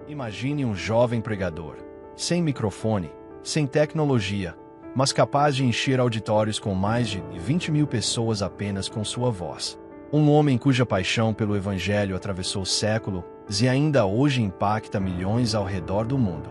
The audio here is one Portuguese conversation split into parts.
Imagine um jovem pregador, sem microfone, sem tecnologia, mas capaz de encher auditórios com mais de 20.000 pessoas apenas com sua voz. Um homem cuja paixão pelo Evangelho atravessou séculos e ainda hoje impacta milhões ao redor do mundo.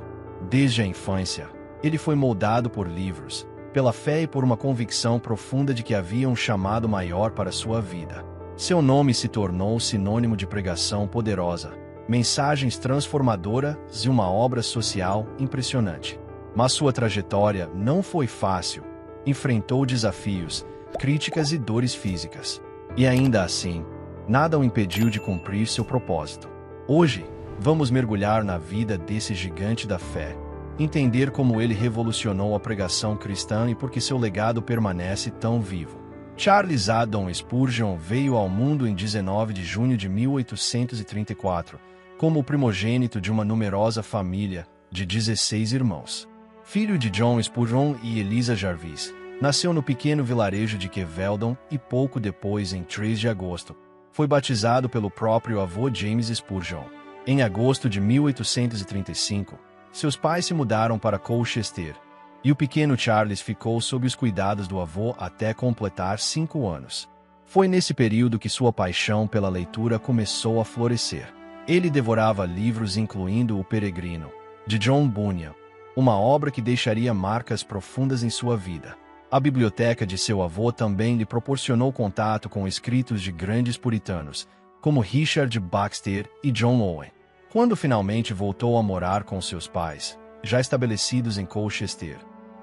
Desde a infância, ele foi moldado por livros, pela fé e por uma convicção profunda de que havia um chamado maior para sua vida. Seu nome se tornou sinônimo de pregação poderosa, mensagens transformadoras e uma obra social impressionante. Mas sua trajetória não foi fácil. Enfrentou desafios, críticas e dores físicas. E ainda assim, nada o impediu de cumprir seu propósito. Hoje, vamos mergulhar na vida desse gigante da fé, entender como ele revolucionou a pregação cristã e por que seu legado permanece tão vivo. Charles Haddon Spurgeon veio ao mundo em 19 de junho de 1834, como o primogênito de uma numerosa família de 16 irmãos. Filho de John Spurgeon e Eliza Jarvis, nasceu no pequeno vilarejo de Keveldon e pouco depois, em 3 de agosto, foi batizado pelo próprio avô James Spurgeon. Em agosto de 1835, seus pais se mudaram para Colchester, e o pequeno Charles ficou sob os cuidados do avô até completar 5 anos. Foi nesse período que sua paixão pela leitura começou a florescer. Ele devorava livros incluindo O Peregrino, de John Bunyan, uma obra que deixaria marcas profundas em sua vida. A biblioteca de seu avô também lhe proporcionou contato com escritos de grandes puritanos, como Richard Baxter e John Owen. Quando finalmente voltou a morar com seus pais, já estabelecidos em Colchester,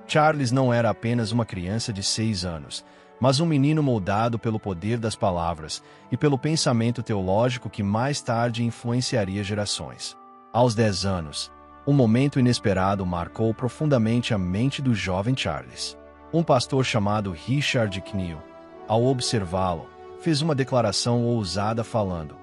Charles não era apenas uma criança de 6 anos, mas um menino moldado pelo poder das palavras e pelo pensamento teológico que mais tarde influenciaria gerações. Aos 10 anos, um momento inesperado marcou profundamente a mente do jovem Charles. Um pastor chamado Richard Kneale, ao observá-lo, fez uma declaração ousada falando: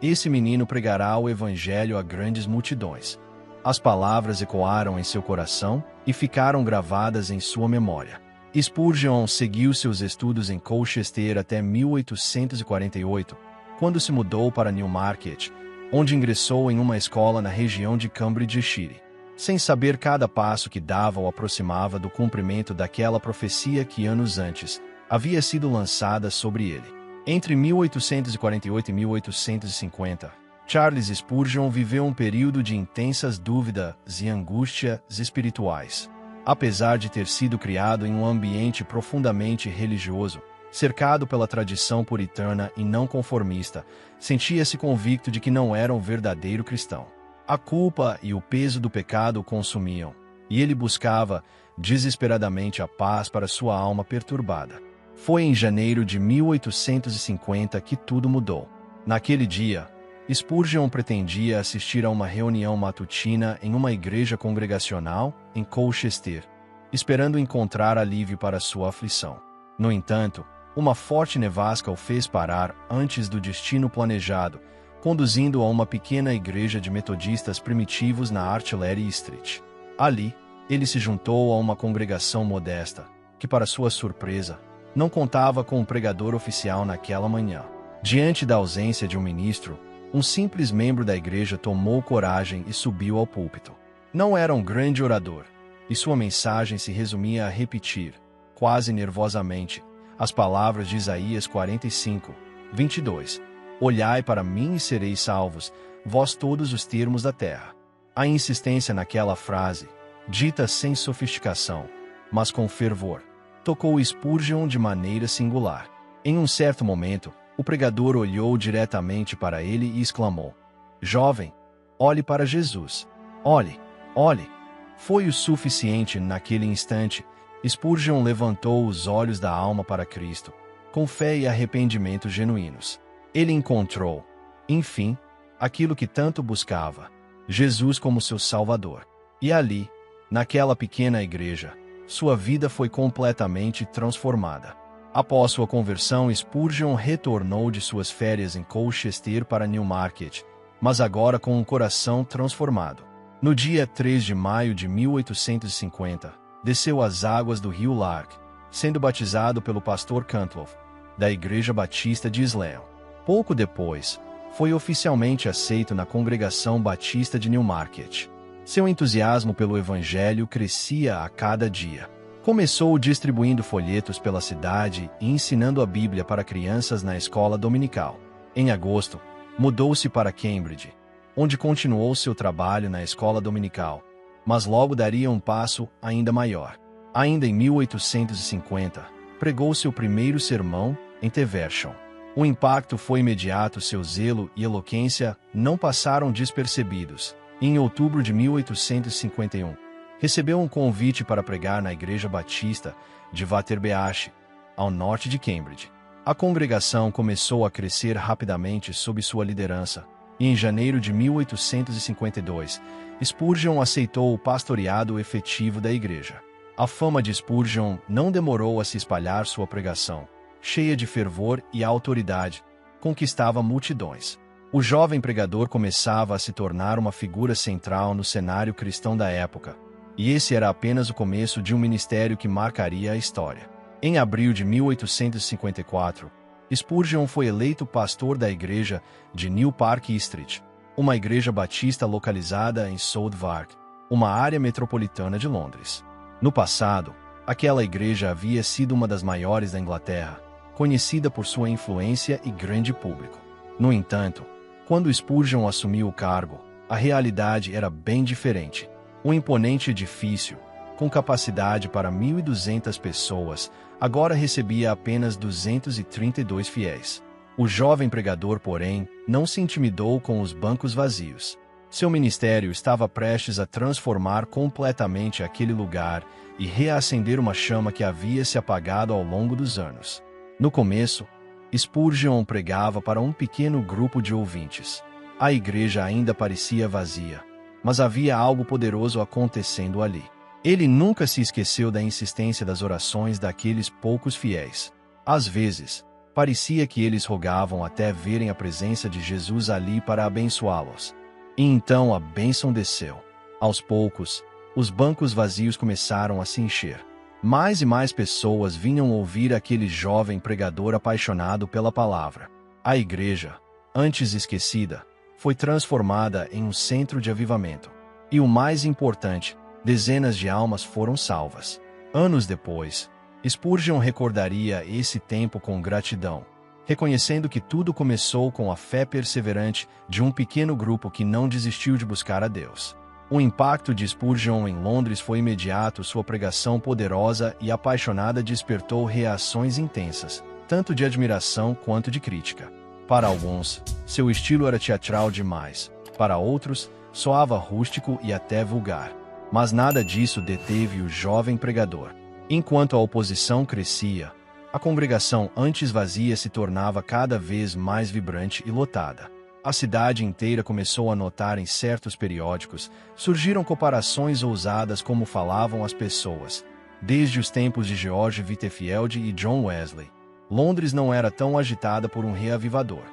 "Esse menino pregará o Evangelho a grandes multidões." As palavras ecoaram em seu coração e ficaram gravadas em sua memória. Spurgeon seguiu seus estudos em Colchester até 1848, quando se mudou para Newmarket, onde ingressou em uma escola na região de Cambridgeshire. Sem saber, cada passo que dava o aproximava do cumprimento daquela profecia que anos antes havia sido lançada sobre ele. Entre 1848 e 1850, Charles Spurgeon viveu um período de intensas dúvidas e angústias espirituais. Apesar de ter sido criado em um ambiente profundamente religioso, cercado pela tradição puritana e não conformista, sentia-se convicto de que não era um verdadeiro cristão. A culpa e o peso do pecado o consumiam, e ele buscava desesperadamente a paz para sua alma perturbada. Foi em janeiro de 1850 que tudo mudou. Naquele dia, Spurgeon pretendia assistir a uma reunião matutina em uma igreja congregacional em Colchester, esperando encontrar alívio para sua aflição. No entanto, uma forte nevasca o fez parar antes do destino planejado, conduzindo-o a uma pequena igreja de metodistas primitivos na Artillery Street. Ali, ele se juntou a uma congregação modesta, que, para sua surpresa, não contava com um pregador oficial naquela manhã. Diante da ausência de um ministro, um simples membro da igreja tomou coragem e subiu ao púlpito. Não era um grande orador, e sua mensagem se resumia a repetir, quase nervosamente, as palavras de Isaías 45, 22. "Olhai para mim e sereis salvos, vós todos os termos da terra." A insistência naquela frase, dita sem sofisticação, mas com fervor, tocou Spurgeon de maneira singular. Em um certo momento, o pregador olhou diretamente para ele e exclamou: "Jovem, olhe para Jesus. Olhe, olhe." Foi o suficiente naquele instante. Spurgeon levantou os olhos da alma para Cristo, com fé e arrependimento genuínos. Ele encontrou, enfim, aquilo que tanto buscava: Jesus como seu Salvador. E ali, naquela pequena igreja, sua vida foi completamente transformada. Após sua conversão, Spurgeon retornou de suas férias em Colchester para Newmarket, mas agora com um coração transformado. No dia 3 de maio de 1850, desceu as águas do rio Lark, sendo batizado pelo pastor Cantloff, da Igreja Batista de Islão. Pouco depois, foi oficialmente aceito na Congregação Batista de Newmarket. Seu entusiasmo pelo Evangelho crescia a cada dia. Começou distribuindo folhetos pela cidade e ensinando a Bíblia para crianças na escola dominical. Em agosto, mudou-se para Cambridge, onde continuou seu trabalho na escola dominical, mas logo daria um passo ainda maior. Ainda em 1850, pregou seu primeiro sermão em Teversham. O impacto foi imediato, seu zelo e eloquência não passaram despercebidos. Em outubro de 1851, recebeu um convite para pregar na Igreja Batista de Waterbeach, ao norte de Cambridge. A congregação começou a crescer rapidamente sob sua liderança, e em janeiro de 1852, Spurgeon aceitou o pastoreado efetivo da igreja. A fama de Spurgeon não demorou a se espalhar. Sua pregação, cheia de fervor e autoridade, conquistava multidões. O jovem pregador começava a se tornar uma figura central no cenário cristão da época, e esse era apenas o começo de um ministério que marcaria a história. Em abril de 1854, Spurgeon foi eleito pastor da igreja de New Park Street, uma igreja batista localizada em Southwark, uma área metropolitana de Londres. No passado, aquela igreja havia sido uma das maiores da Inglaterra, conhecida por sua influência e grande público. No entanto, quando Spurgeon assumiu o cargo, a realidade era bem diferente. Um imponente edifício, com capacidade para 1.200 pessoas, agora recebia apenas 232 fiéis. O jovem pregador, porém, não se intimidou com os bancos vazios. Seu ministério estava prestes a transformar completamente aquele lugar e reacender uma chama que havia se apagado ao longo dos anos. No começo, Spurgeon pregava para um pequeno grupo de ouvintes. A igreja ainda parecia vazia, mas havia algo poderoso acontecendo ali. Ele nunca se esqueceu da insistência das orações daqueles poucos fiéis. Às vezes, parecia que eles rogavam até verem a presença de Jesus ali para abençoá-los. E então a bênção desceu. Aos poucos, os bancos vazios começaram a se encher. Mais e mais pessoas vinham ouvir aquele jovem pregador apaixonado pela palavra. A igreja, antes esquecida, foi transformada em um centro de avivamento. E o mais importante, dezenas de almas foram salvas. Anos depois, Spurgeon recordaria esse tempo com gratidão, reconhecendo que tudo começou com a fé perseverante de um pequeno grupo que não desistiu de buscar a Deus. O impacto de Spurgeon em Londres foi imediato. Sua pregação poderosa e apaixonada despertou reações intensas, tanto de admiração quanto de crítica. Para alguns, seu estilo era teatral demais. Para outros, soava rústico e até vulgar. Mas nada disso deteve o jovem pregador. Enquanto a oposição crescia, a congregação antes vazia se tornava cada vez mais vibrante e lotada. A cidade inteira começou a notar em certos periódicos, surgiram comparações ousadas como falavam as pessoas. Desde os tempos de George Whitefield e John Wesley, Londres não era tão agitada por um reavivador.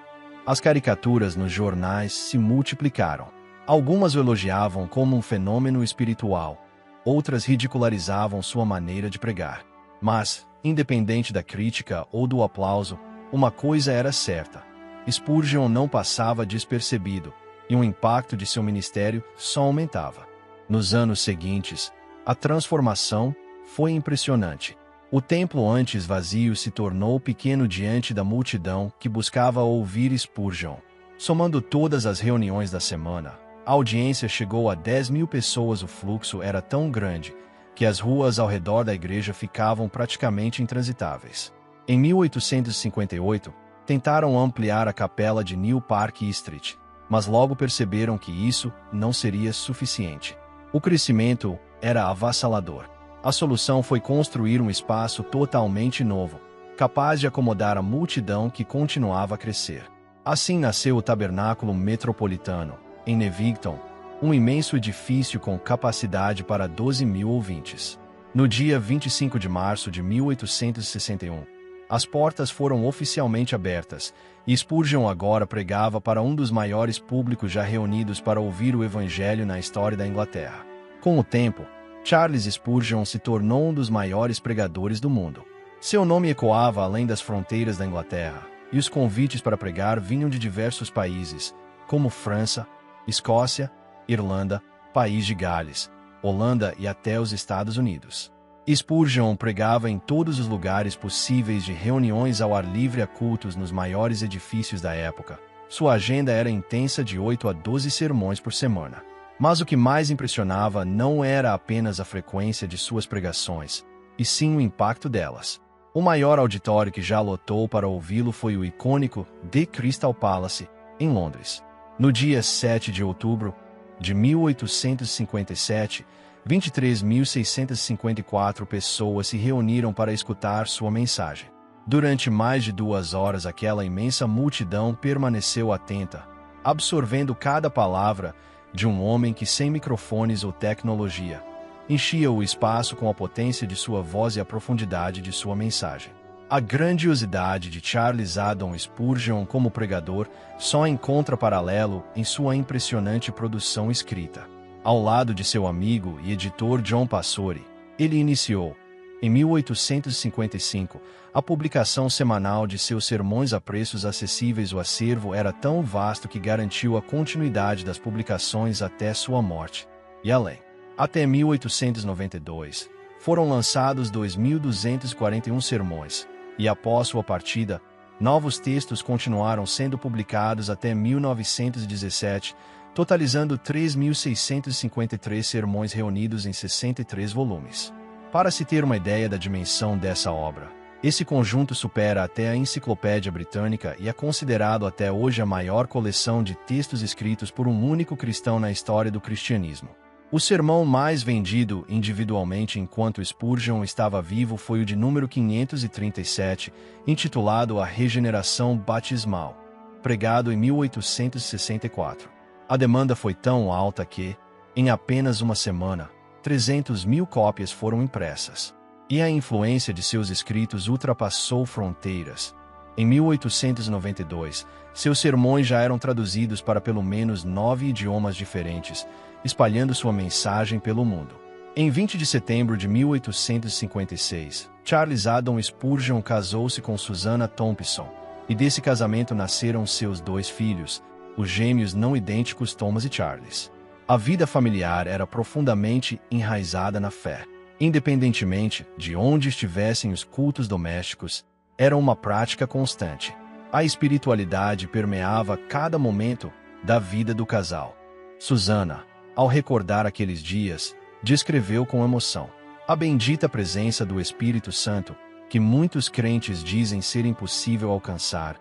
As caricaturas nos jornais se multiplicaram. Algumas o elogiavam como um fenômeno espiritual, outras ridicularizavam sua maneira de pregar. Mas, independente da crítica ou do aplauso, uma coisa era certa: Spurgeon não passava despercebido, e o impacto de seu ministério só aumentava. Nos anos seguintes, a transformação foi impressionante. O templo antes vazio se tornou pequeno diante da multidão que buscava ouvir Spurgeon. Somando todas as reuniões da semana, a audiência chegou a 10.000 pessoas. O fluxo era tão grande que as ruas ao redor da igreja ficavam praticamente intransitáveis. Em 1858, tentaram ampliar a capela de New Park Street, mas logo perceberam que isso não seria suficiente. O crescimento era avassalador. A solução foi construir um espaço totalmente novo, capaz de acomodar a multidão que continuava a crescer. Assim nasceu o Tabernáculo Metropolitano, em Nevington, um imenso edifício com capacidade para 12.000 ouvintes. No dia 25 de março de 1861, as portas foram oficialmente abertas, e Spurgeon agora pregava para um dos maiores públicos já reunidos para ouvir o Evangelho na história da Inglaterra. Com o tempo, Charles Spurgeon se tornou um dos maiores pregadores do mundo. Seu nome ecoava além das fronteiras da Inglaterra, e os convites para pregar vinham de diversos países, como França, Escócia, Irlanda, País de Gales, Holanda e até os Estados Unidos. Spurgeon pregava em todos os lugares possíveis, de reuniões ao ar livre a cultos nos maiores edifícios da época. Sua agenda era intensa, de 8 a 12 sermões por semana. Mas o que mais impressionava não era apenas a frequência de suas pregações, e sim o impacto delas. O maior auditório que já lotou para ouvi-lo foi o icônico The Crystal Palace, em Londres. No dia 7 de outubro de 1857, 23.654 pessoas se reuniram para escutar sua mensagem. Durante mais de 2 horas, aquela imensa multidão permaneceu atenta, absorvendo cada palavra de um homem que, sem microfones ou tecnologia, enchia o espaço com a potência de sua voz e a profundidade de sua mensagem. A grandiosidade de Charles Haddon Spurgeon como pregador só encontra paralelo em sua impressionante produção escrita. Ao lado de seu amigo e editor John Passori, ele iniciou, em 1855, a publicação semanal de seus sermões a preços acessíveis. O acervo era tão vasto que garantiu a continuidade das publicações até sua morte, e além. Até 1892, foram lançados 2.241 sermões, e após sua partida, novos textos continuaram sendo publicados até 1917, totalizando 3.653 sermões reunidos em 63 volumes. Para se ter uma ideia da dimensão dessa obra, esse conjunto supera até a Enciclopédia Britânica e é considerado até hoje a maior coleção de textos escritos por um único cristão na história do cristianismo. O sermão mais vendido individualmente enquanto Spurgeon estava vivo foi o de número 537, intitulado A Regeneração Batismal, pregado em 1864. A demanda foi tão alta que, em apenas uma semana, 300.000 cópias foram impressas. E a influência de seus escritos ultrapassou fronteiras. Em 1892, seus sermões já eram traduzidos para pelo menos 9 idiomas diferentes, espalhando sua mensagem pelo mundo. Em 20 de setembro de 1856, Charles Haddon Spurgeon casou-se com Susanna Thompson, e desse casamento nasceram seus 2 filhos, os gêmeos não idênticos Thomas e Charles. A vida familiar era profundamente enraizada na fé. Independentemente de onde estivessem os cultos domésticos, era uma prática constante. A espiritualidade permeava cada momento da vida do casal. Susanna, ao recordar aqueles dias, descreveu com emoção a bendita presença do Espírito Santo, que muitos crentes dizem ser impossível alcançar.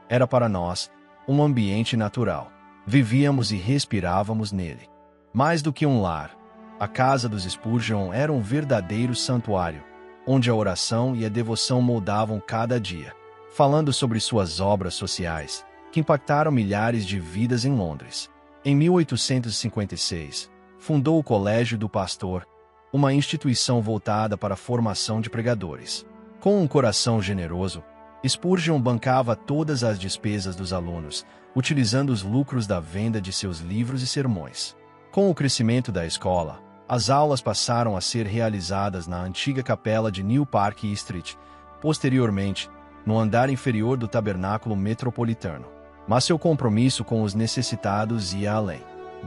Era para nós um ambiente natural. Vivíamos e respirávamos nele. Mais do que um lar, a casa dos Spurgeon era um verdadeiro santuário, onde a oração e a devoção moldavam cada dia. Falando sobre suas obras sociais, que impactaram milhares de vidas em Londres. Em 1856, fundou o Colégio do Pastor, uma instituição voltada para a formação de pregadores. Com um coração generoso, Spurgeon bancava todas as despesas dos alunos, utilizando os lucros da venda de seus livros e sermões. Com o crescimento da escola, as aulas passaram a ser realizadas na antiga capela de New Park Street, posteriormente, no andar inferior do Tabernáculo Metropolitano. Mas seu compromisso com os necessitados ia além.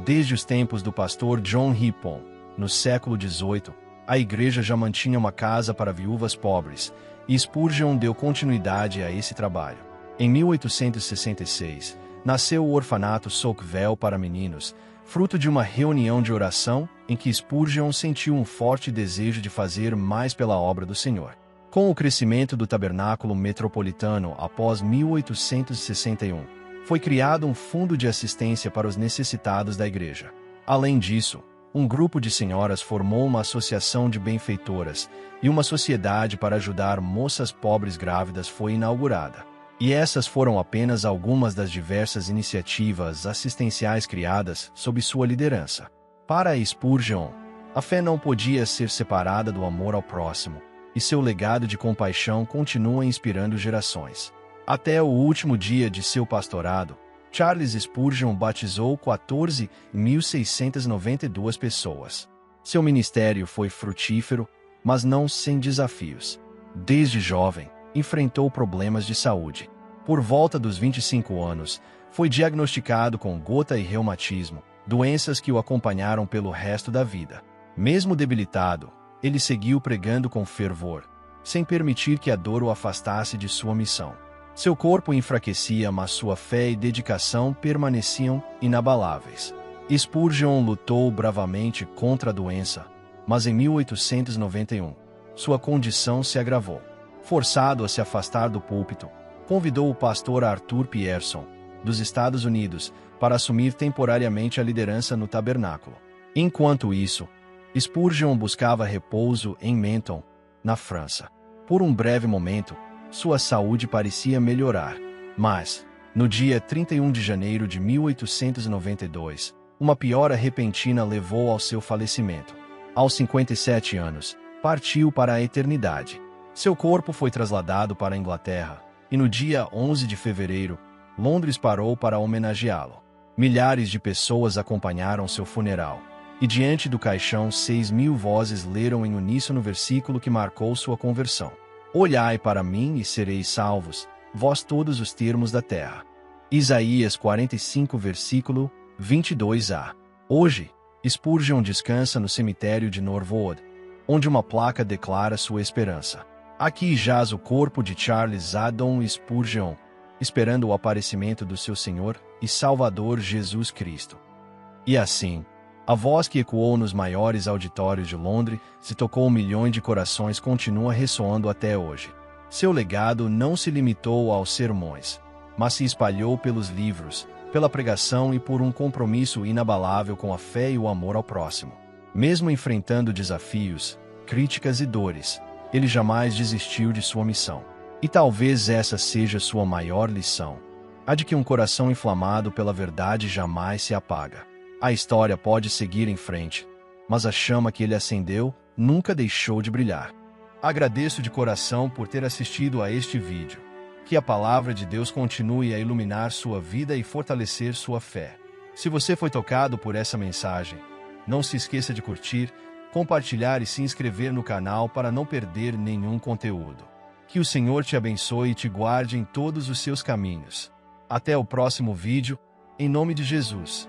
Desde os tempos do pastor John Rippon, no século XVIII, a igreja já mantinha uma casa para viúvas pobres, e Spurgeon deu continuidade a esse trabalho. Em 1866, nasceu o orfanato Sockville para meninos, fruto de uma reunião de oração em que Spurgeon sentiu um forte desejo de fazer mais pela obra do Senhor. Com o crescimento do tabernáculo metropolitano após 1861, foi criado um fundo de assistência para os necessitados da igreja. Além disso, um grupo de senhoras formou uma associação de benfeitoras e uma sociedade para ajudar moças pobres grávidas foi inaugurada. E essas foram apenas algumas das diversas iniciativas assistenciais criadas sob sua liderança. Para Spurgeon, a fé não podia ser separada do amor ao próximo, e seu legado de compaixão continua inspirando gerações. Até o último dia de seu pastorado, Charles Spurgeon batizou 14.692 pessoas. Seu ministério foi frutífero, mas não sem desafios. Desde jovem, enfrentou problemas de saúde. Por volta dos 25 anos, foi diagnosticado com gota e reumatismo, doenças que o acompanharam pelo resto da vida. Mesmo debilitado, ele seguiu pregando com fervor, sem permitir que a dor o afastasse de sua missão. Seu corpo enfraquecia, mas sua fé e dedicação permaneciam inabaláveis. Spurgeon lutou bravamente contra a doença, mas em 1891, sua condição se agravou. Forçado a se afastar do púlpito, convidou o pastor Arthur Pierson, dos Estados Unidos, para assumir temporariamente a liderança no tabernáculo. Enquanto isso, Spurgeon buscava repouso em Menton, na França. Por um breve momento, sua saúde parecia melhorar, mas, no dia 31 de janeiro de 1892, uma piora repentina levou ao seu falecimento. Aos 57 anos, partiu para a eternidade. Seu corpo foi trasladado para a Inglaterra, e no dia 11 de fevereiro, Londres parou para homenageá-lo. Milhares de pessoas acompanharam seu funeral, e diante do caixão 6.000 vozes leram em uníssono o versículo que marcou sua conversão. Olhai para mim e sereis salvos, vós todos os termos da terra. Isaías 45, versículo 22a. Hoje, Spurgeon descansa no cemitério de Norwood, onde uma placa declara sua esperança. Aqui jaz o corpo de Charles Haddon Spurgeon, esperando o aparecimento do seu Senhor e Salvador Jesus Cristo. E assim, a voz que ecoou nos maiores auditórios de Londres se tocou milhões de corações continua ressoando até hoje. Seu legado não se limitou aos sermões, mas se espalhou pelos livros, pela pregação e por um compromisso inabalável com a fé e o amor ao próximo. Mesmo enfrentando desafios, críticas e dores, ele jamais desistiu de sua missão. E talvez essa seja sua maior lição: a de que um coração inflamado pela verdade jamais se apaga. A história pode seguir em frente, mas a chama que ele acendeu nunca deixou de brilhar. Agradeço de coração por ter assistido a este vídeo. Que a palavra de Deus continue a iluminar sua vida e fortalecer sua fé. Se você foi tocado por essa mensagem, não se esqueça de curtir, compartilhar e se inscrever no canal para não perder nenhum conteúdo. Que o Senhor te abençoe e te guarde em todos os seus caminhos. Até o próximo vídeo, em nome de Jesus.